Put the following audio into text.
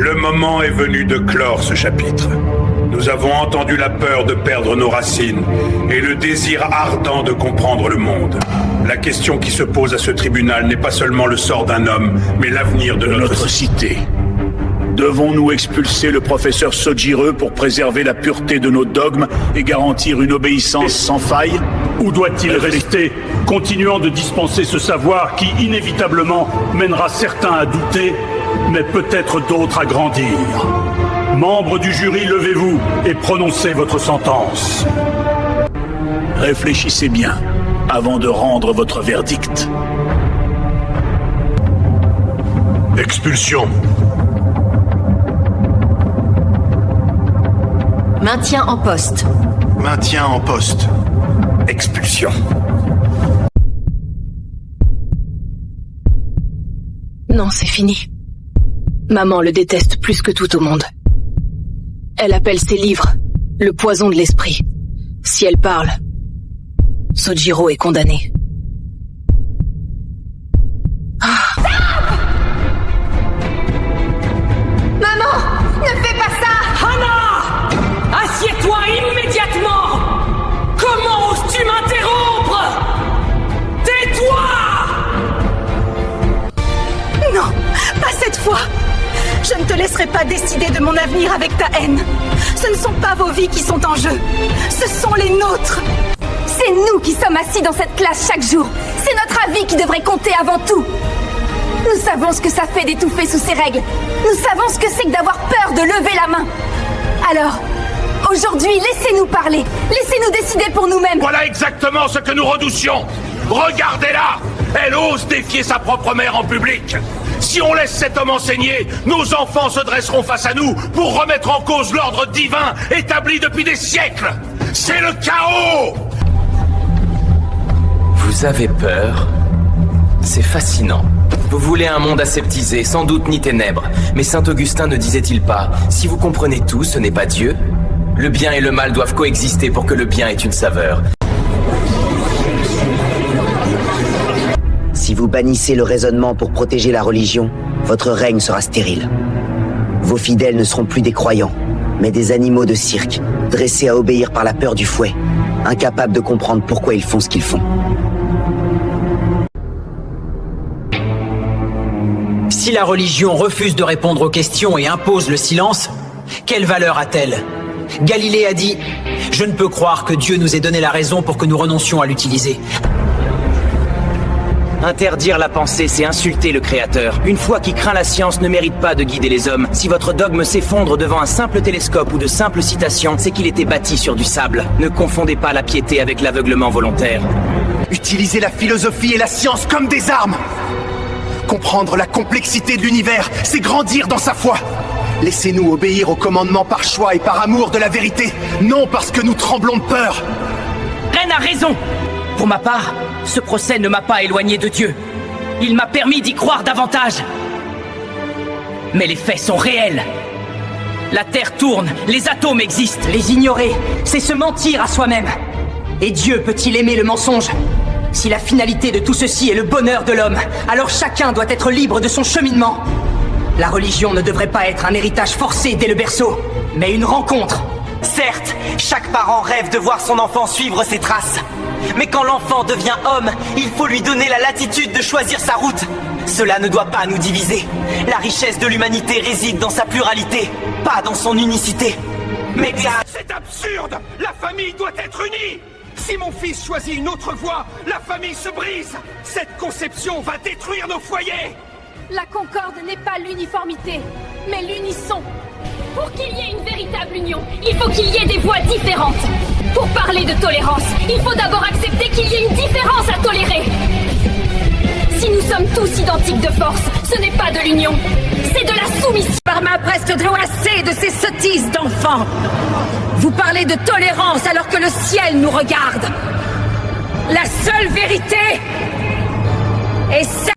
Le moment est venu de clore ce chapitre. Nous avons entendu la peur de perdre nos racines et le désir ardent de comprendre le monde. La question qui se pose à ce tribunal n'est pas seulement le sort d'un homme, mais l'avenir de notre cité. Devons-nous expulser le professeur Sojire pour préserver la pureté de nos dogmes et garantir une obéissance sans faille? Ou doit-il rester, continuant de dispenser ce savoir qui, inévitablement, mènera certains à douter, mais peut-être d'autres à grandir? Membres du jury, levez-vous et prononcez votre sentence. Réfléchissez bien avant de rendre votre verdict. Expulsion. Maintien en poste. Maintien en poste. Expulsion. Non, c'est fini. Maman le déteste plus que tout au monde. Elle appelle ses livres le poison de l'esprit. Si elle parle, Sojiro est condamné. Maman, ne fais pas ça! Hana! Assieds-toi immédiatement! Comment oses-tu m'interrompre? Tais-toi! Non, pas cette fois! Je ne te laisserai pas décider de mon avenir avec ta haine. Ce ne sont pas vos vies qui sont en jeu. Ce sont les nôtres. C'est nous qui sommes assis dans cette classe chaque jour. C'est notre avis qui devrait compter avant tout. Nous savons ce que ça fait d'étouffer sous ces règles. Nous savons ce que c'est que d'avoir peur de lever la main. Alors, aujourd'hui, laissez-nous parler. Laissez-nous décider pour nous-mêmes. Voilà exactement ce que nous redoutions. Regardez-la! Elle ose défier sa propre mère en public. Si on laisse cet homme enseigner, nos enfants se dresseront face à nous pour remettre en cause l'ordre divin établi depuis des siècles. C'est le chaos! Vous avez peur? C'est fascinant. Vous voulez un monde aseptisé, sans doute ni ténèbres. Mais saint Augustin ne disait-il pas, si vous comprenez tout, ce n'est pas Dieu? Le bien et le mal doivent coexister pour que le bien ait une saveur. Si vous bannissez le raisonnement pour protéger la religion, votre règne sera stérile. Vos fidèles ne seront plus des croyants, mais des animaux de cirque, dressés à obéir par la peur du fouet, incapables de comprendre pourquoi ils font ce qu'ils font. Si la religion refuse de répondre aux questions et impose le silence, quelle valeur a-t-elle? Galilée a dit « Je ne peux croire que Dieu nous ait donné la raison pour que nous renoncions à l'utiliser. » Interdire la pensée, c'est insulter le Créateur. Une foi qui craint la science ne mérite pas de guider les hommes. Si votre dogme s'effondre devant un simple télescope ou de simples citations, c'est qu'il était bâti sur du sable. Ne confondez pas la piété avec l'aveuglement volontaire. Utilisez la philosophie et la science comme des armes. Comprendre la complexité de l'univers, c'est grandir dans sa foi. Laissez-nous obéir aux commandements par choix et par amour de la vérité, non parce que nous tremblons de peur. Ren a raison! Pour ma part, ce procès ne m'a pas éloigné de Dieu. Il m'a permis d'y croire davantage. Mais les faits sont réels. La Terre tourne, les atomes existent. Les ignorer, c'est se mentir à soi-même. Et Dieu peut-il aimer le mensonge? Si la finalité de tout ceci est le bonheur de l'homme, alors chacun doit être libre de son cheminement. La religion ne devrait pas être un héritage forcé dès le berceau, mais une rencontre. Certes, chaque parent rêve de voir son enfant suivre ses traces. Mais quand l'enfant devient homme, il faut lui donner la latitude de choisir sa route. Cela ne doit pas nous diviser. La richesse de l'humanité réside dans sa pluralité, pas dans son unicité. Mais c'est absurde! La famille doit être unie! Si mon fils choisit une autre voie, la famille se brise! Cette conception va détruire nos foyers! La concorde n'est pas l'uniformité, mais l'unisson. Pour qu'il y ait une véritable union, il faut qu'il y ait des voix différentes. Pour parler de tolérance, il faut d'abord accepter qu'il y ait une différence à tolérer. Si nous sommes tous identiques de force, ce n'est pas de l'union, c'est de la soumission. Par ma presque trop assez de ces sottises d'enfants. Vous parlez de tolérance alors que le ciel nous regarde. La seule vérité est celle